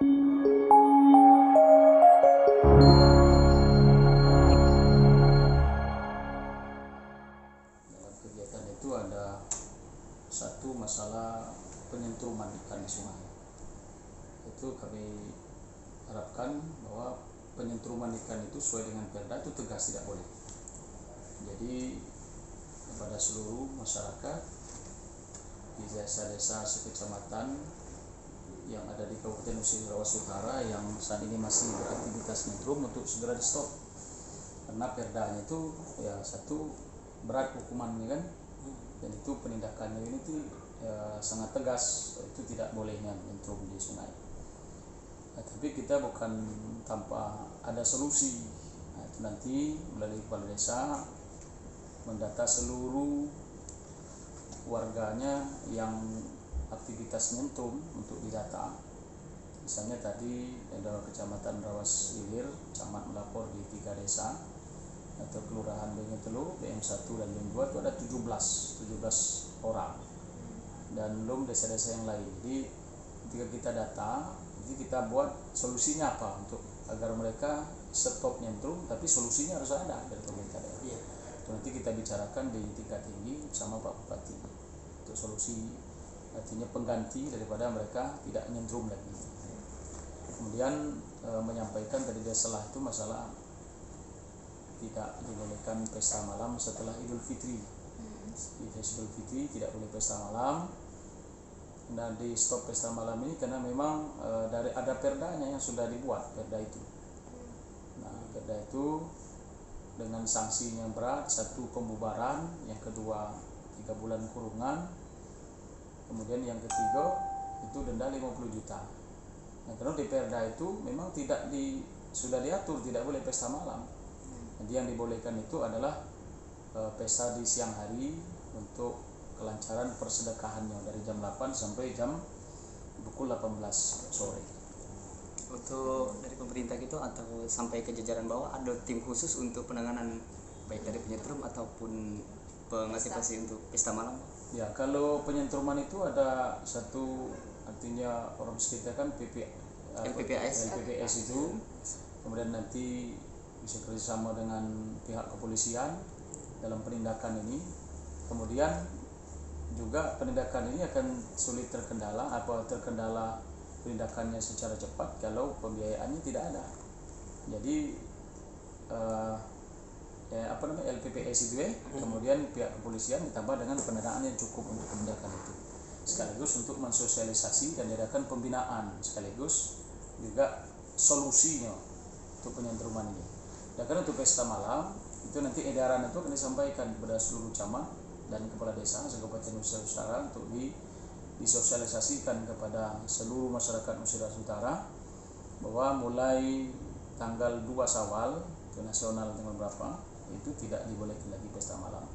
Dalam kegiatan itu ada satu masalah penyentruman ikan di sungai. Itu kami harapkan bahwa penyentruman ikan itu sesuai dengan Perda itu tegas, tidak boleh. Jadi kepada seluruh masyarakat di desa-desa sekecamatan yang ada di Kabupaten Musirawas Utara yang saat ini masih beraktivitas nyentrum untuk segera di stop, karena Perdanya itu ya satu berat hukumannya kan, dan itu penindakannya ini tuh sangat tegas, itu tidak bolehnya nyentrum di sungai. Nah, tapi kita bukan tanpa ada solusi. Nah, itu nanti melalui kepala desa mendata seluruh warganya yang aktivitas nyentrum untuk didata. Misalnya tadi ada Kecamatan Rawas Ilir, camat melapor di 3 desa atau Kelurahan Bengetelu, BM1 dan BM2 itu ada 17 orang, dan belum desa-desa yang lain. Jadi ketika kita data, jadi kita buat solusinya apa untuk agar mereka stop nyentrum, tapi solusinya harus ada dari pemerintah daerah. Itu nanti kita bicarakan di tingkat tinggi bersama Pak Bupati untuk solusi, artinya pengganti daripada mereka tidak nyentrum lagi. Kemudian menyampaikan tadi dia setelah itu masalah tidak dibolehkan pesta malam setelah Idul Fitri. Di Idul Fitri tidak boleh pesta malam. Dan di stop pesta malam ini karena memang dari ada perdanya yang sudah dibuat, perda itu. Nah, perda itu dengan sanksi yang berat, satu pembubaran, yang kedua 3 bulan kurungan, kemudian yang ketiga itu denda 50 juta. Nah, karena di perda itu memang sudah diatur tidak boleh pesta malam. Jadi yang dibolehkan itu adalah pesta di siang hari untuk kelancaran persedekahannya dari jam 8 sampai jam pukul 18 sore. Untuk dari pemerintah gitu atau sampai ke jajaran bawah ada tim khusus untuk penanganan baik dari penyentrum ataupun pengaktifasi untuk pesta malam? Ya, kalau penyentruman itu ada satu, artinya orang sekitar kan LPPS itu, kemudian nanti bisa kerjasama dengan pihak kepolisian dalam penindakan ini. Kemudian juga penindakan ini akan sulit terkendala penindakannya secara cepat kalau pembiayaannya tidak ada. Jadi LPPS itu kemudian pihak kepolisian ditambah dengan pendanaan yang cukup untuk penindakan itu, sekaligus untuk mensosialisasi dan diadakan pembinaan, sekaligus juga solusinya untuk penyentruman ini. Dan karena untuk pesta malam itu nanti edaran itu akan disampaikan kepada seluruh camat dan kepala desa se-Kabupaten Musirawas Utara untuk disosialisasikan kepada seluruh masyarakat Musirawas Utara bahwa mulai tanggal 2 Syawal itu nasional tanggal berapa itu tidak dibolehkan lagi pesta malam.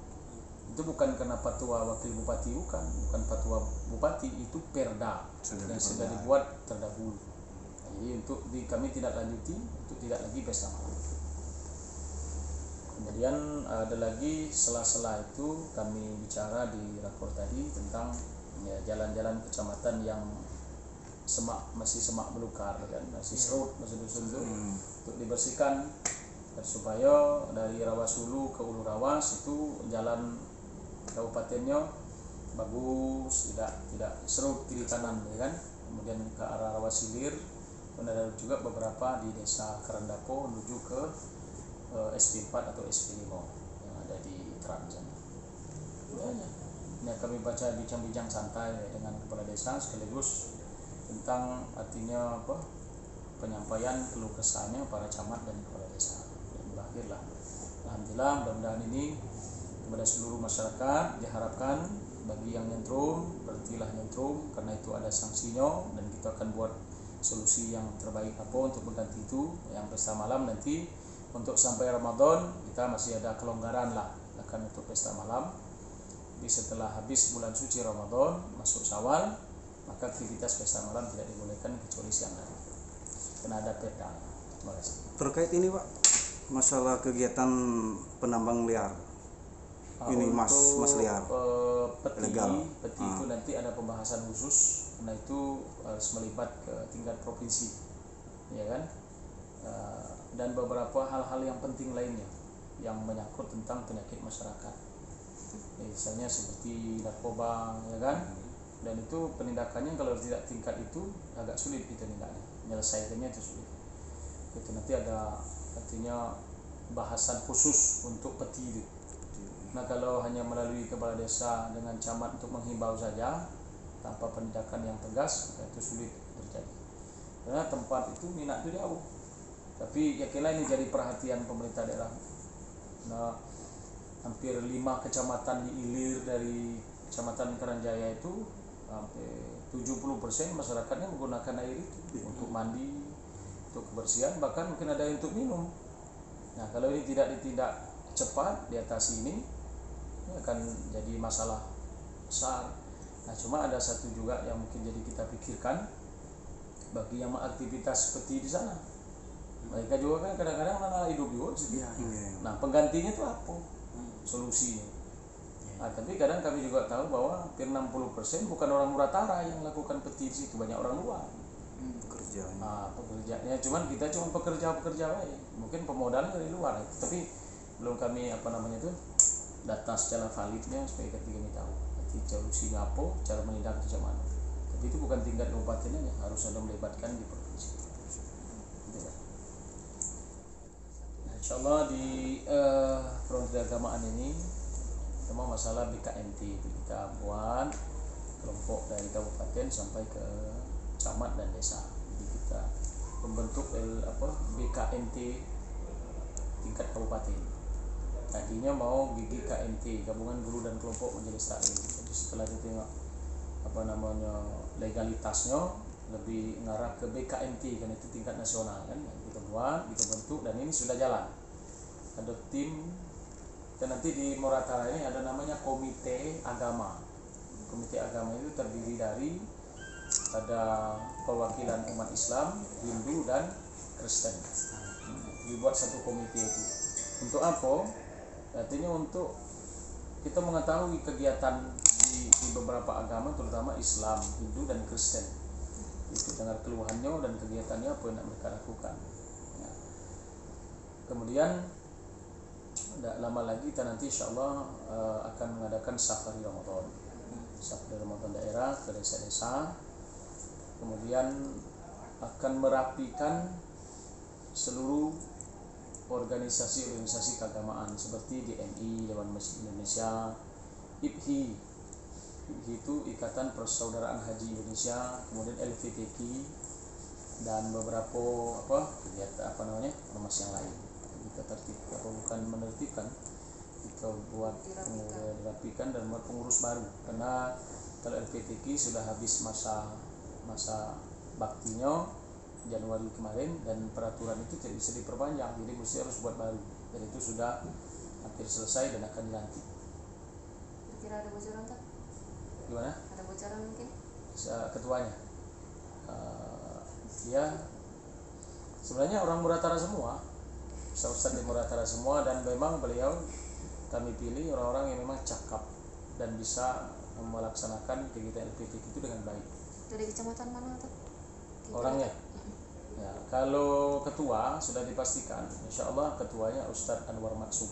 Itu bukan karena fatwa wakil bupati, bukan fatwa bupati, itu perda yang sudah dibuat terdahulu. Jadi untuk kami tidak lanjuti untuk tidak lagi pesta malam. Kemudian ada lagi sela-sela itu kami bicara di rakor tadi tentang jalan-jalan kecamatan yang masih semak belukar kan, masih serut, masih dusun itu untuk dibersihkan supaya dari Rawas Hulu ke Ulu Rawas itu jalan kabupatennya bagus, tidak serut kiri kanan kan. Kemudian ke arah Rawas Hilir, dan ada juga beberapa di desa Karandapo menuju ke SP4 atau SP5 yang ada di Trans sana. Ini kami baca bincang-bincang santai dengan kepala desa sekaligus tentang artinya penyampaian keluh kesahnya para camat dan kepala desa. Dan berakhirlah alhamdulillah, mudah-mudahan ini kepada seluruh masyarakat diharapkan bagi yang nyentrum berhentilah nyentrum karena itu ada sanksinya, dan kita akan buat solusi yang terbaik apa untuk mengganti itu. Yang pesta malam nanti untuk sampai Ramadan kita masih ada kelonggaran lah akan untuk pesta malam. Jadi setelah habis bulan suci Ramadan masuk Syawal, maka aktivitas pesta malam tidak dibolehkan kecuali siang hari karena ada perda. Terima kasih. Terkait ini Pak, masalah kegiatan penambang liar ini mas liar peti legal. Itu nanti ada pembahasan khusus Karena itu harus melibat ke tingkat provinsi, ya kan? Dan beberapa hal-hal yang penting lainnya yang menyangkut tentang penyakit masyarakat, misalnya seperti narkoba, ya kan? Dan itu penindakannya kalau tidak tingkat itu agak sulit kita tindakannya, menyelesaikannya itu sulit. Itu nanti ada artinya bahasan khusus untuk peti itu. Nah kalau hanya melalui kepala desa dengan camat untuk menghimbau saja tanpa penindakan yang tegas, itu sulit terjadi. Karena tempat itu minat itu jauh. Tapi yakinlah ini jadi perhatian pemerintah daerah. Nah, hampir 5 kecamatan di Ilir dari Kecamatan Karangjaya itu hampir 70% masyarakatnya menggunakan air itu untuk mandi, untuk kebersihan, bahkan mungkin ada yang untuk minum. Nah, kalau ini tidak ditindak cepat diatasi ini akan jadi masalah besar. Nah, cuma ada satu juga yang mungkin jadi kita pikirkan bagi yang aktivitas seperti di sana. Mereka juga kan kadang-kadang mana hidup juga di situ. Nah, penggantinya itu apa? Solusinya. Nah, tapi kadang kami juga tahu bahwa hampir 60% bukan orang Muratara yang lakukan peti di situ, banyak orang luar. Pekerjaannya. Nah, pekerjaannya cuman kita cuma pekerja aja. Mungkin pemodalnya dari luar, tapi belum kami data secara validnya supaya kami tahu. Nanti solusinya apa, cara menindak macam mana. Tapi itu bukan tingkat kabupaten aja, harus ada melibatkan di provinsi. Nah, insyaallah di front keagamaan ini semua masalah BKMT itu kita buat kelompok dari kabupaten sampai ke camat dan desa. Jadi kita membentuk BKMT tingkat kabupaten. Tadinya mau GGKMT, gabungan guru dan kelompok majelis taklim. Jadi setelah ditengok legalitasnya lebih ngarah ke BKMT kan, itu tingkat nasional kan. Kita buat, kita bentuk, dan ini sudah jalan. Ada tim, dan nanti di Muratara ini ada namanya Komite Agama. Komite Agama itu terdiri dari ada perwakilan umat Islam, Hindu dan Kristen. Dibuat satu komite itu. Untuk apa? Artinya untuk kita mengetahui kegiatan di beberapa agama, terutama Islam, Hindu dan Kristen. Itu dengar keluhannya dan kegiatannya apa yang mereka lakukan. Ya. Kemudian tidak lama lagi kita nanti insyaallah akan mengadakan safari Ramadan. Safari Ramadan daerah ke desa-desa. Kemudian akan merapikan seluruh organisasi-organisasi keagamaan seperti DMI, Dewan Masjid Indonesia, IPHI. IPHI itu Ikatan Persaudaraan Haji Indonesia, kemudian LVTQ dan beberapa kegiatan ormas yang lain. Kita bukan menertibkan, kita buat merapikan dan buat pengurus baru. Karena kalau LVTQ sudah habis masa baktinya Januari kemarin, dan peraturan itu tidak bisa diperpanjang, jadi mesti harus buat baru, dan itu sudah hampir selesai dan akan dilantik. Kira ada bocoran tak? Gimana? Ada bocoran mungkin? Ketuanya ya sebenarnya orang Muratara semua, Ustaz di Muratara semua, dan memang beliau kami pilih orang-orang yang memang cakap dan bisa melaksanakan kegiatan LPTQ itu dengan baik. Dari kecamatan mana tuh? Orangnya? Ya, kalau ketua sudah dipastikan, insya Allah ketuanya Ustadz Anwar Maksum.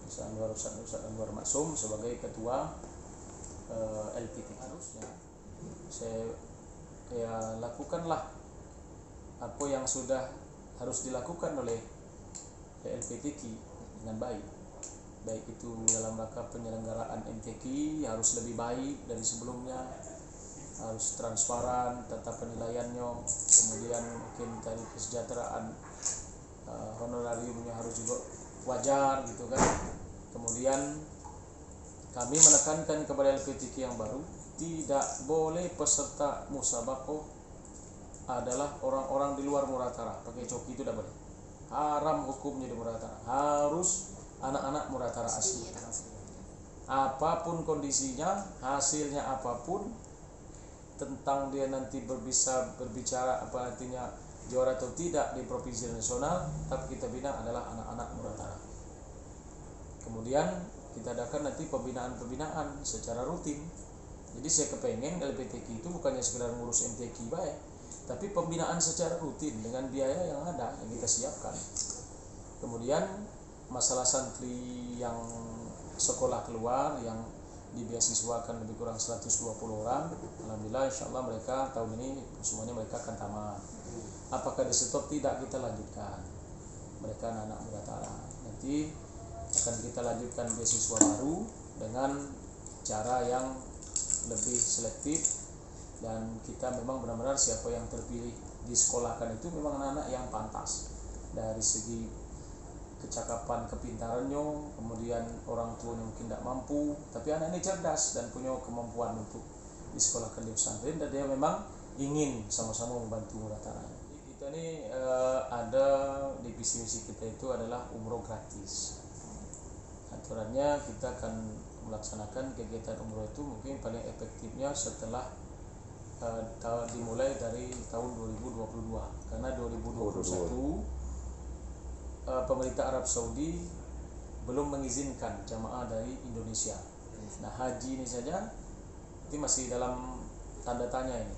Ustadz Anwar Maksum sebagai ketua LPTQ. Harusnya saya lakukanlah apa yang sudah harus dilakukan oleh LPTQ dengan baik. Baik itu dalam rangka penyelenggaraan MTQ harus lebih baik dari sebelumnya, harus transparan tata penilaiannya, kemudian mungkin dari kesejahteraan honorariumnya harus juga wajar gitu kan. Kemudian kami menekankan kepada LPTQ yang baru, tidak boleh peserta musabaqah adalah orang-orang di luar Muratara. Pakai coki itu tidak boleh, haram hukumnya di Muratara. Harus anak-anak Muratara asli. Apapun kondisinya, hasilnya apapun, tentang dia nanti bisa berbicara apa artinya juara atau tidak di provinsi nasional, tapi kita bina adalah anak-anak Muratara. Kemudian kita adakan nanti pembinaan secara rutin Jadi saya kepengen LPTQ itu bukannya sekedar ngurus MTQ baik, tapi pembinaan secara rutin dengan biaya yang ada yang kita siapkan. Kemudian masalah santri yang sekolah keluar yang dibeasiswakan lebih kurang 120 orang, alhamdulillah insyaallah mereka tahun ini semuanya mereka akan tamat. Apakah di stop? Tidak, kita lanjutkan. Mereka anak-anak muda Tara. Nanti akan kita lanjutkan beasiswa baru dengan cara yang lebih selektif, dan kita memang benar-benar siapa yang terpilih disekolahkan itu memang anak-anak yang pantas dari segi kecakapan, kepintarannya, kemudian orang tuanya mungkin tidak mampu, tapi anak ini cerdas dan punya kemampuan untuk disekolahkan di pesantren, dan dia memang ingin sama-sama membantu Muda Tara. Kita ini ada di visi misi kita itu adalah umroh gratis. Aturannya kita akan melaksanakan kegiatan umroh itu mungkin paling efektifnya setelah dimulai dari tahun 2022, karena 2021 pemerintah Arab Saudi belum mengizinkan jamaah dari Indonesia. Nah, haji ini saja ini masih dalam tanda tanya ini,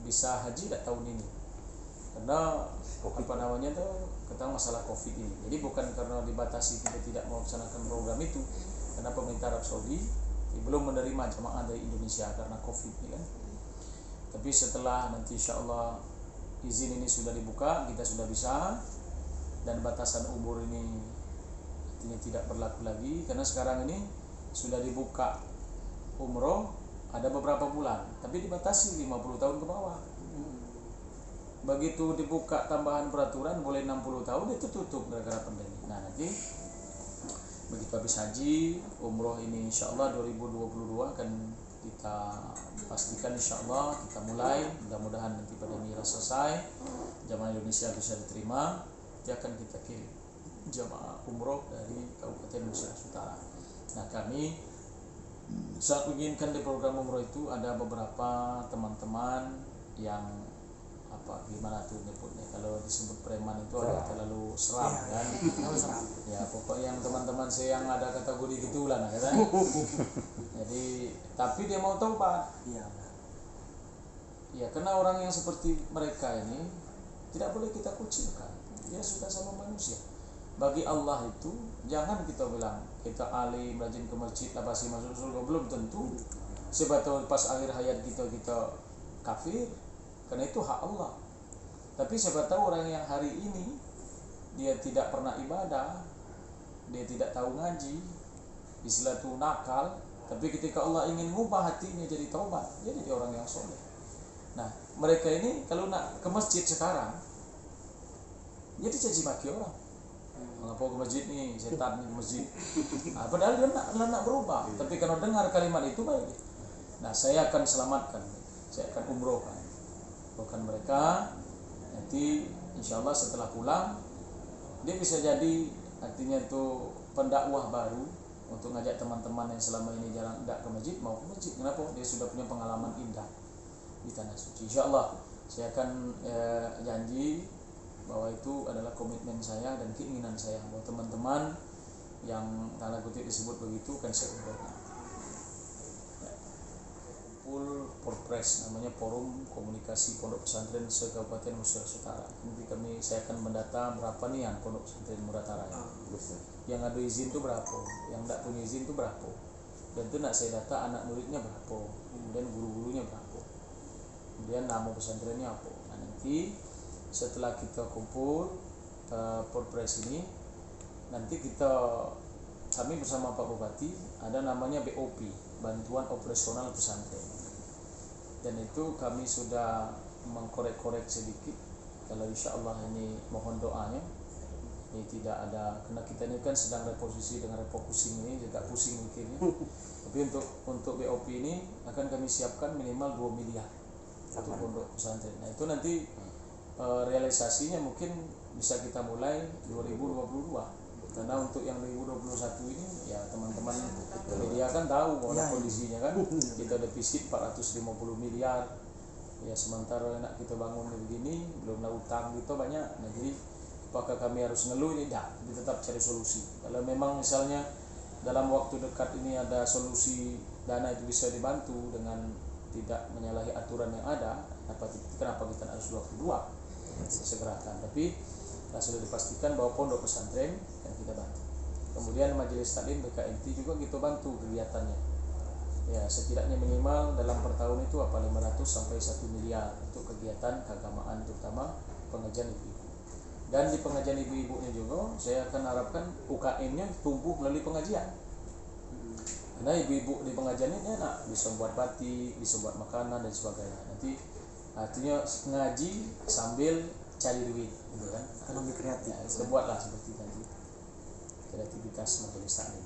bisa haji tidak tahun ini karena apa namanya tuh tentang masalah COVID ini. Jadi bukan karena dibatasi kita tidak melaksanakan program itu, karena pemerintah Arab Saudi belum menerima jamaah dari Indonesia karena COVID ini kan. Tapi setelah nanti insya Allah izin ini sudah dibuka, kita sudah bisa, dan batasan umur ini artinya tidak berlaku lagi, karena sekarang ini sudah dibuka umroh ada beberapa bulan, tapi dibatasi 50 tahun ke bawah. Begitu dibuka tambahan peraturan boleh 60 tahun, itu tutup gara-gara pandemi. Nah, nanti begitu habis haji, umroh ini insya Allah 2022 akan kita pastikan, insya Allah kita mulai, mudah-mudahan nanti pandemi selesai, jamaah Indonesia bisa diterima, nanti akan kita kirim jamaah umroh dari Kabupaten Nusa Utara. Nah, kami saat menginginkan di program umroh itu ada beberapa teman-teman yang gimana tuh nyebutnya, kalau disebut preman itu agak terlalu seram kan. Ya pokoknya yang teman-teman saya yang ada kategori gitulah nah, kan. Jadi tapi dia mau taubat. Ya karena orang yang seperti mereka ini tidak boleh kita kucilkan, dia sudah sama manusia. Bagi Allah itu jangan kita bilang kita alim rajin ke masjid apa sih masuk surga, belum tentu. Sebab pas akhir hayat kita kafir, karena itu hak Allah. Tapi siapa tahu orang yang hari ini dia tidak pernah ibadah, dia tidak tahu ngaji, istilah itu nakal, tapi ketika Allah ingin mengubah hatinya jadi taubat, dia jadi orang yang soleh. Nah, mereka ini kalau nak ke masjid sekarang, dia dicaci maki orang. Mengapa ke masjid nih, setan nih ke masjid. Nah, padahal dia nak berubah, tapi kalau dengar kalimat itu baik. Nah, saya akan selamatkan, saya akan umrohkan mereka. Nanti insya Allah setelah pulang dia bisa jadi artinya itu pendakwah baru untuk ngajak teman-teman yang selama ini jarang tidak ke masjid mau ke masjid. Kenapa? Dia sudah punya pengalaman indah di tanah suci. Insya Allah saya akan janji bahwa itu adalah komitmen saya dan keinginan saya bahwa teman-teman yang tanda kutip disebut begitu kan saya umrohkan. Porpres namanya Forum Komunikasi Pondok Pesantren se-Kabupaten Nusa Utara. Nanti saya akan mendata berapa nih yang Pondok Pesantren Muda Tara ya. Yang ada izin itu berapa, yang tidak punya izin itu berapa, dan itu nak saya data anak muridnya berapa, kemudian guru-gurunya berapa, kemudian nama pesantrennya apa. Nah, nanti setelah kita kumpul Porpres ini, nanti kami bersama Pak Bupati ada namanya BOP, Bantuan Operasional Pesantren. Dan itu kami sudah mengkorek-korek sedikit. Kalau insya Allah ini mohon doanya, ini tidak ada, karena kita ini kan sedang reposisi dengan refocusing ini juga pusing mikirnya. Tapi untuk BOP ini akan kami siapkan minimal 2 miliar untuk pondok pesantren. Nah itu nanti realisasinya mungkin bisa kita mulai 2022. Karena untuk yang 2021 ini ya teman-teman media kan tahu bahwa kondisinya kan kita defisit 450 miliar ya, sementara nak kita bangun begini belumlah utang gitu banyak. Nah jadi apakah kami harus ngeluh ini? Tidak, kita tetap cari solusi. Kalau memang misalnya dalam waktu dekat ini ada solusi dana itu bisa dibantu dengan tidak menyalahi aturan yang ada, kenapa kita harus 22 segerakan. Tapi sudah dipastikan bahwa pondok pesantren yang kita bantu, kemudian majelis taklim BKMT juga kita bantu kegiatannya. Ya, setidaknya minimal dalam per tahun itu 500 sampai 1 miliar untuk kegiatan keagamaan, terutama pengajian ibu-ibu. Dan di pengajian ibu-ibunya juga saya akan harapkan UKM-nya tumbuh melalui pengajian. Karena ibu-ibu di pengajian ini enak, bisa buat batik, bisa buat makanan dan sebagainya. Nanti artinya ngaji sambil cari duit, gitu kan? Ekonomi kreatif. Ya, kita buatlah seperti tadi kreativitas majelis taklim.